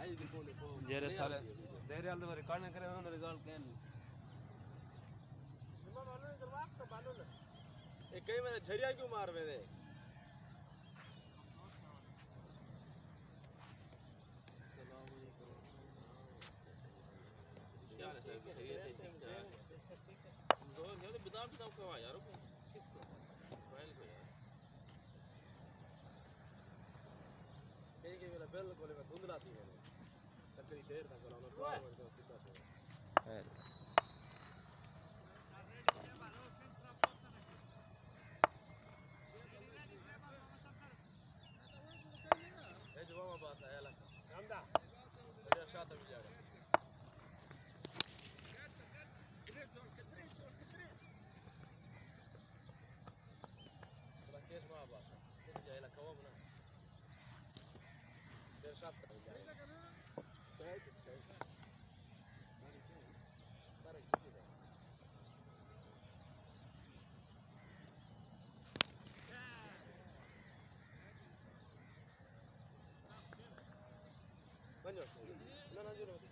जेरे सारे देरे आल दे रिकॉर्ड करे उन्होंने रिजल्ट कैन निम्मा मालूम है दरवाज़ से मालूम है ये कई मैंने झरिया क्यों मार में दे क्या है सर खैरियत है ठीक है दो ये बिदाम बिदाम करवा यार किसको फाइल को यार कहीं के मेरा बिल्कुल मैं धुंधला थी मैंने तकरी देर तक बोला मैं बार बार सीधा है ايش ماما باص عيالك نعم اللي شاطر بالجاري ليش ما باص كيف جاي لك كوابنا اللي شاطر بالجاري لا لا جرب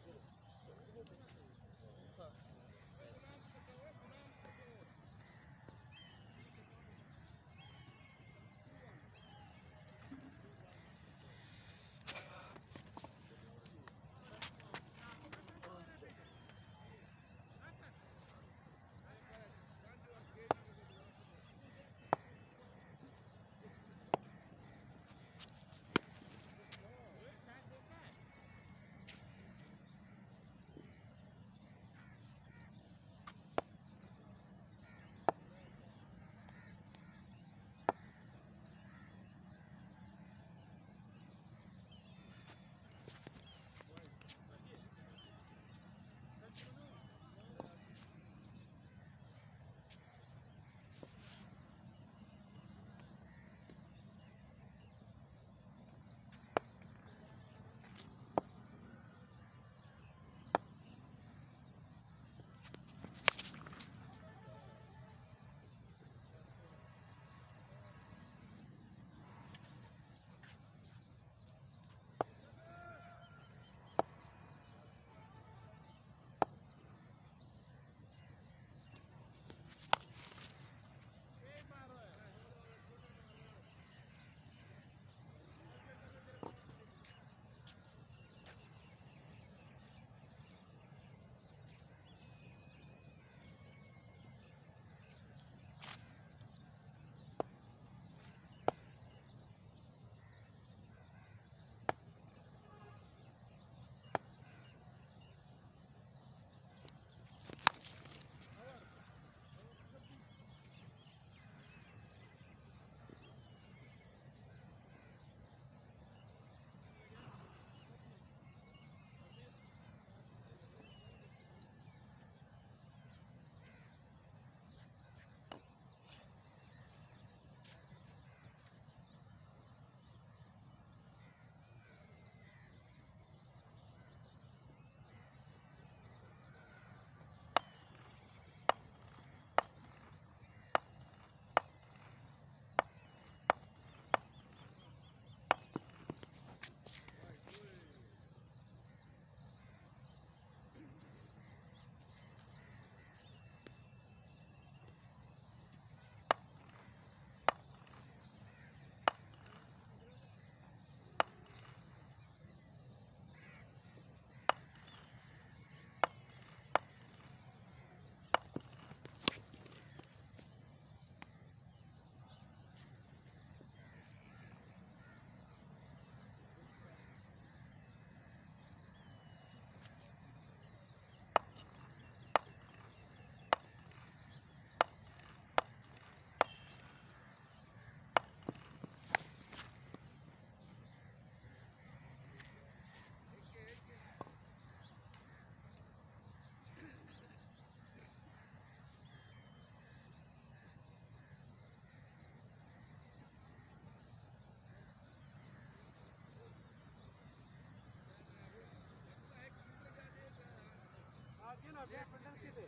هنا بيع فلان كده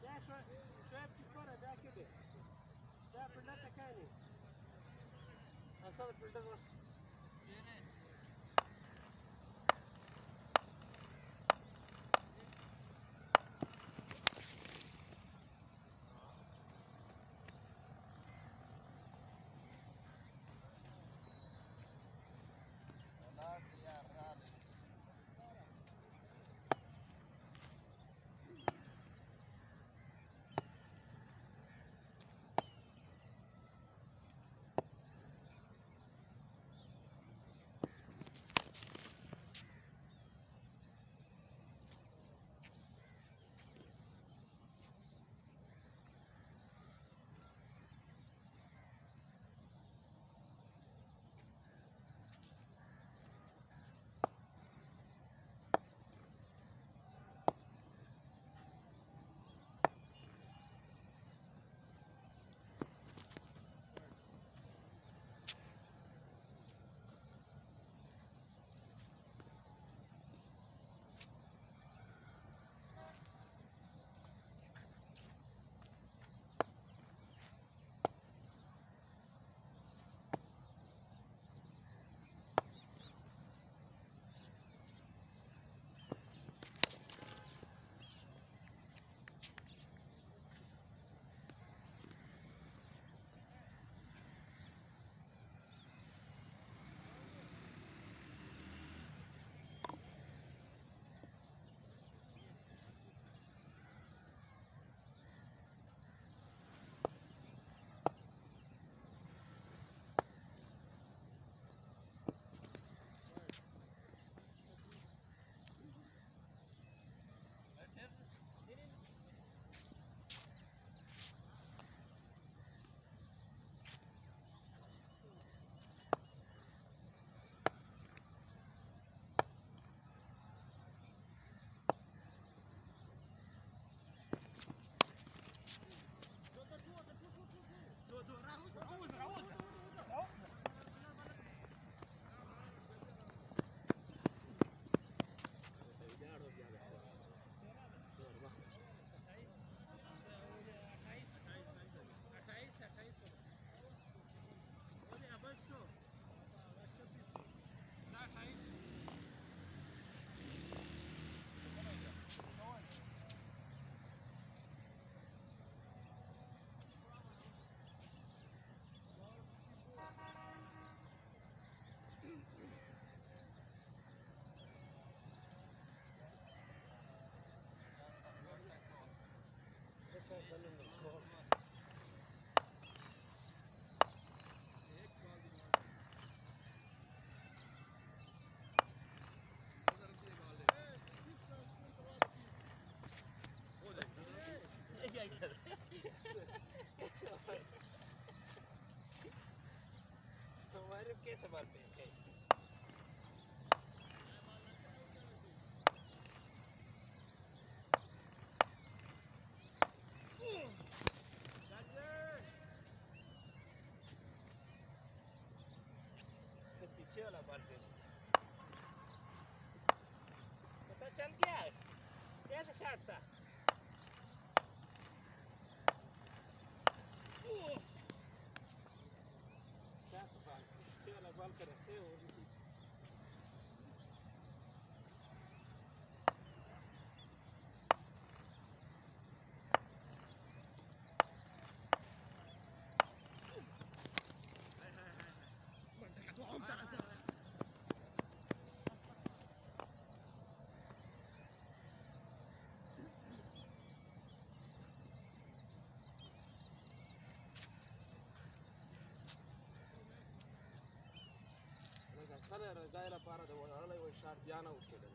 ده شوية بتكبر ده كده ده فلان تكاني أصلا الفلان بس हमारे कैसे बाल पे कैसे पीछे वाला बाल पे पता चल गया कैसे शॉट था शॉट बाल पीछे वाला बाल कर रखते हो Sana Zaira para de wala wa shart yana utkede.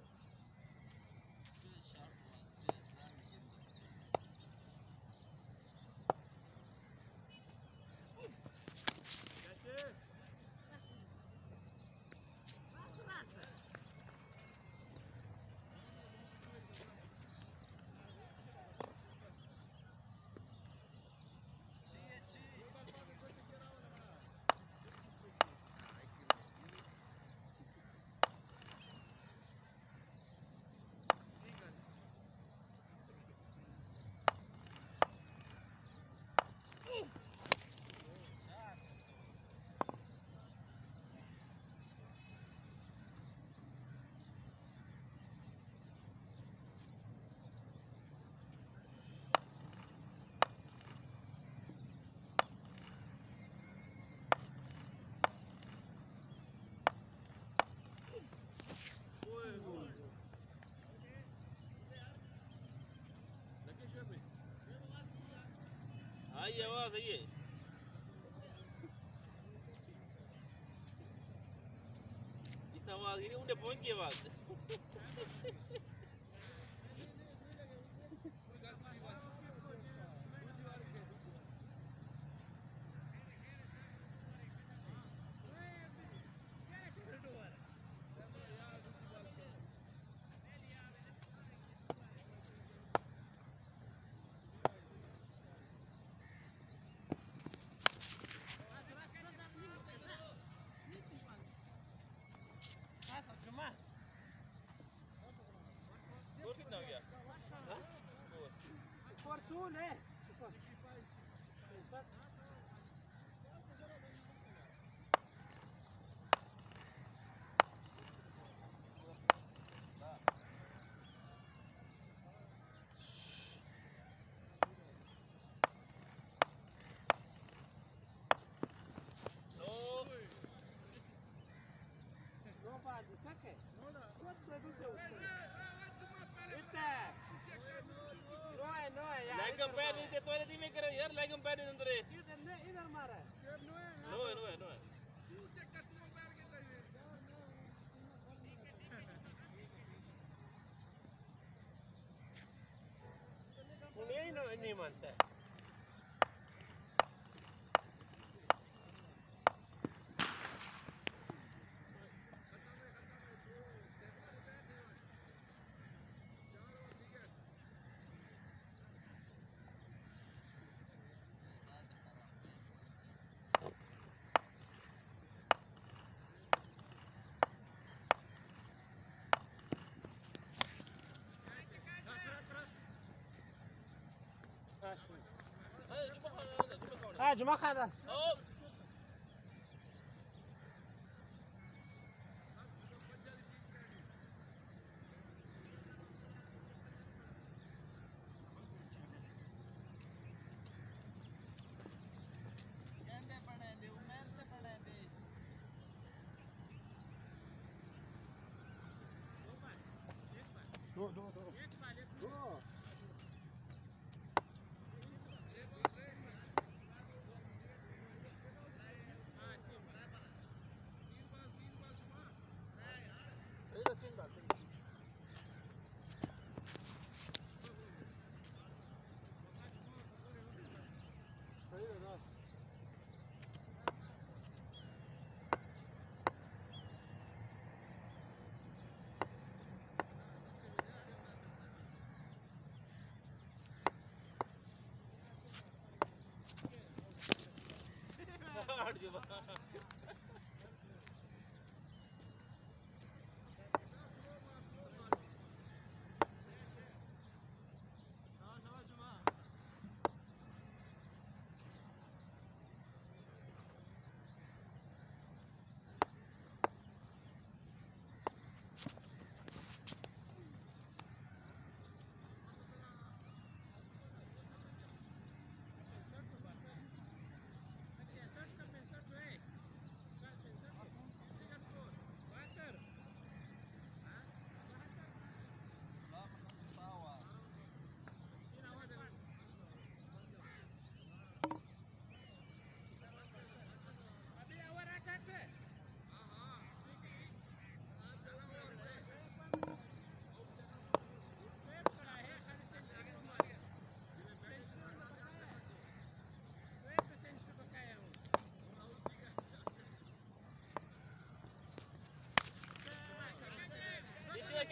आई आवाज है ये इतना आवाज ही नहीं उन्हें पहुंच गई आवाज Fortune, eh? Exacto. No vadi, sa che? What do you do? Legam पैर नहीं थे तोरे दिमे करे यार legam पैर नहीं अंदर इधर मारा नो उन्हें नहीं मानता جمعة خلاص दो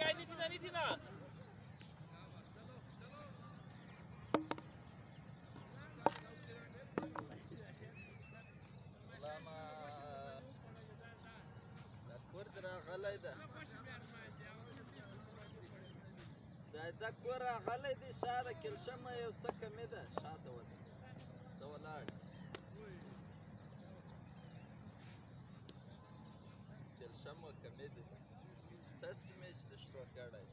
नहीं थी ना دا کور غلی دی شاده کلشمه یو څه کمې ده شاته وده زه ولاړ کلشمه کمې دي ټسټ میچ د شروع کړی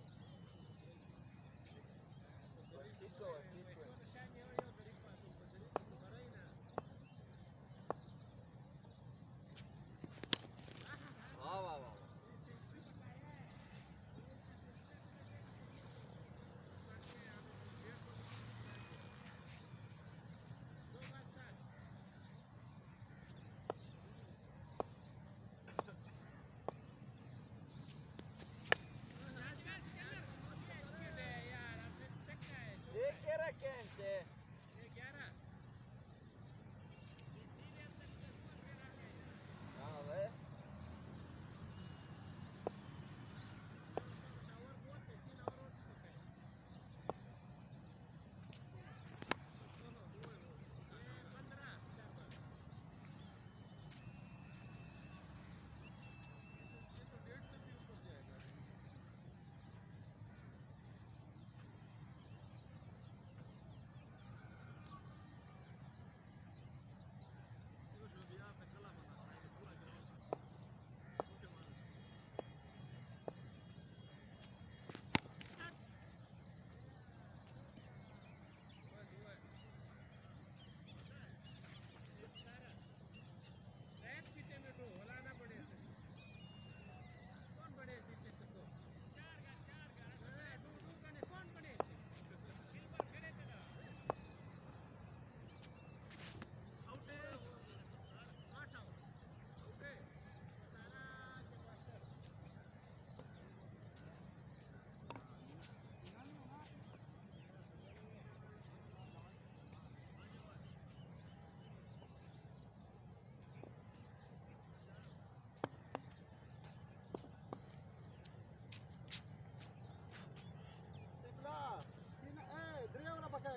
ټیک وه ټیک وه واه واه واه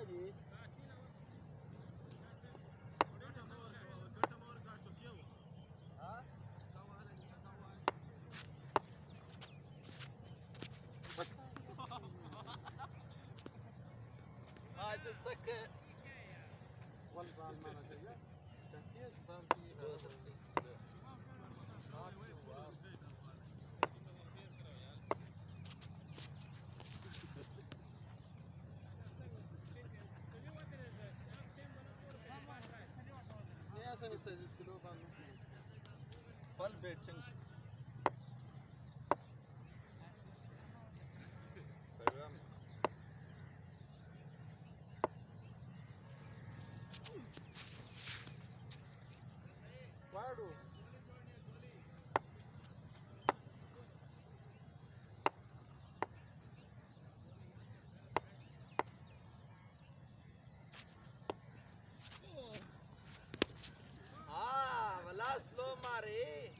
دي Hadi sakın. والله ما ندري تحتيز Sen istediğin silo ben nasıl Bal betting. Tamam. Guardo. Slow Mari.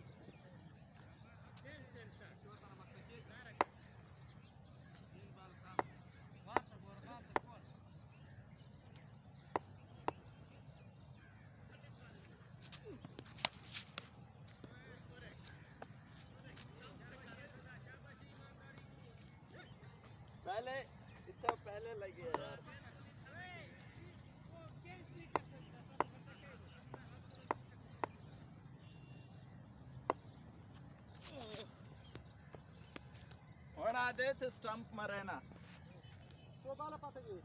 पहले इतना पहले लगे यार Dete stump marena. So bala patagi.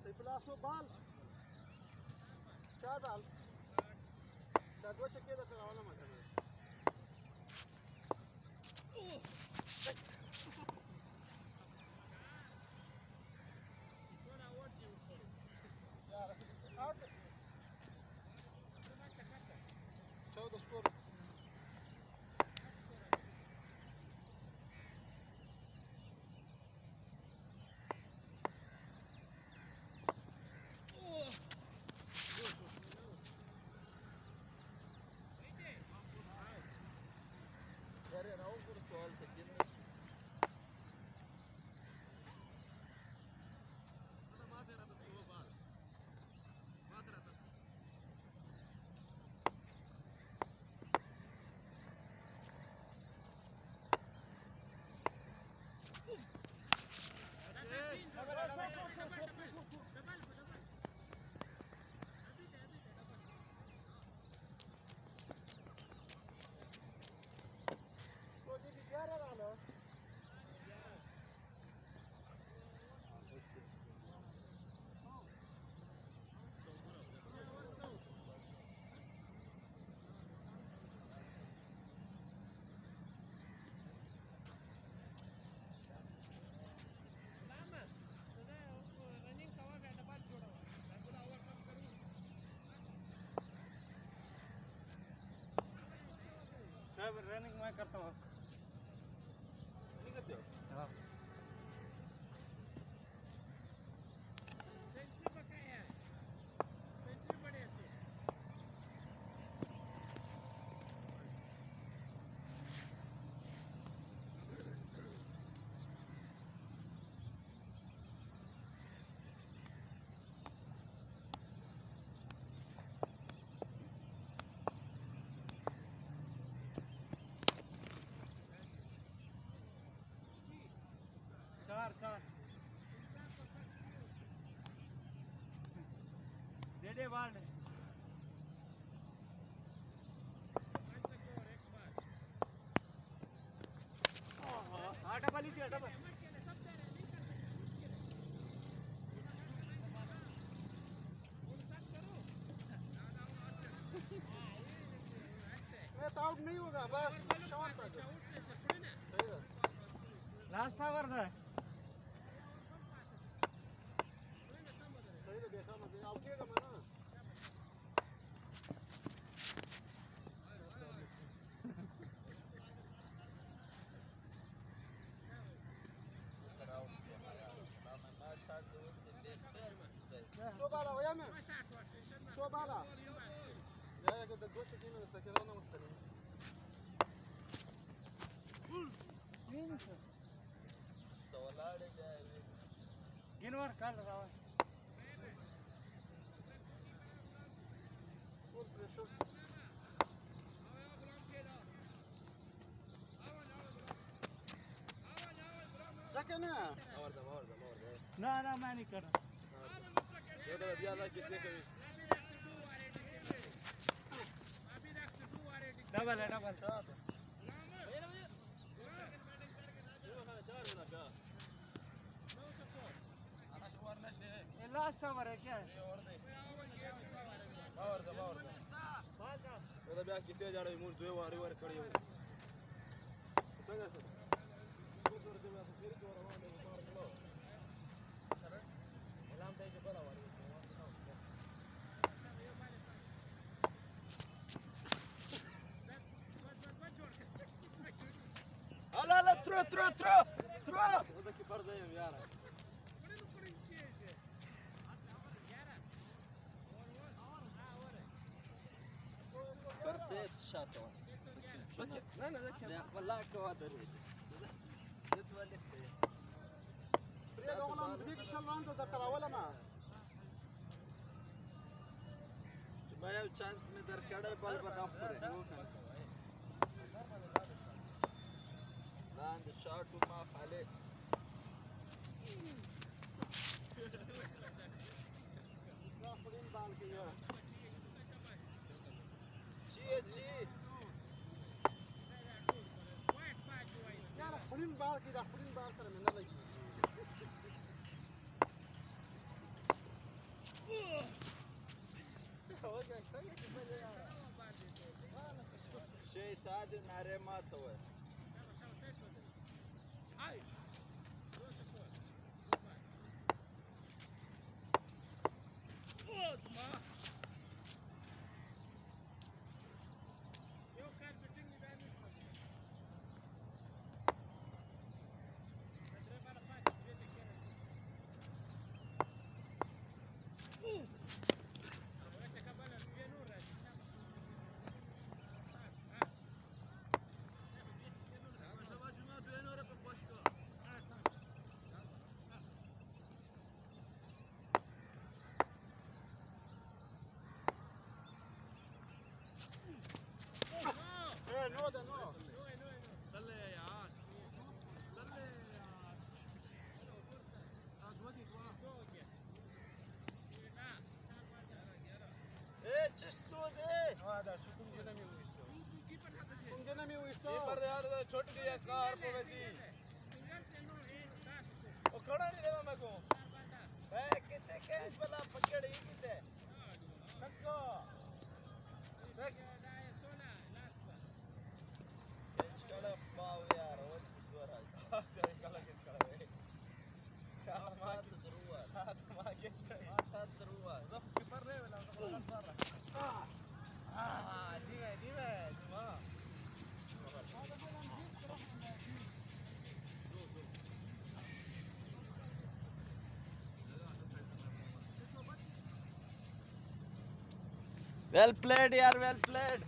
Sai pula so bal. Char bal. Da dua chekke da karawala matana. Yeah, that's out. 14 score. Sual te साहब रनिंग मैं करता हूँ। नहीं करते हो? हाँ। सेंचुरी पकाया है, सेंचुरी बड़े से। 4 दे बाल डबल ही डबल आउट नहीं होगा बस शॉट लास्ट ओवर था सही तो देखा मत आउट किएगा मैं ना شوبالا ويانا شوبالا يا قد الجوش كده مستكيرانا مستنيين جنور قال راوي فول بريشوس لكن لا ماني كده ये तो अभी आला किसी के डबल है डबल लास्ट ओवर है क्या और ये तो अभी किसी जा रही मूड दो वार खड़ी हो संग से दूर के बाद फिर को रवाना है बाहर चलो सर मलाम दे जो बड़ा वाली لا ترو هذا كبر زيهم يا رب برتيت الشاطئ لا ذاك والله كوادر تتولف بريد والله بديك الشلران تذكر ولا ما ما يو چانس में दर कड़े बल बना फुरे लांद शॉट ما खाले راحلين بالك يا شي يا راحلين بالك اذا راحلين بالك ترى من الله شيء تعادل ناري ما توه نو ده نو दल्ले यार هذا شو تنجي نمي ويشتو تنجي نمي ويشتو कीपर यार छोट दिया कार पे वैसी वो खड़ा नहीं रहता मैं को ए कितने कैच वाला पकड़ ही कितने तक्को नेक्स्ट कैच कड़ा पाव यार ود الدور चल कला कैच करा है शाह ما هذا دروات शाह ما कैच करा هذا دروات ضف कीपर रे ولا غلط برا جيبه جيبه ما well played yaar well played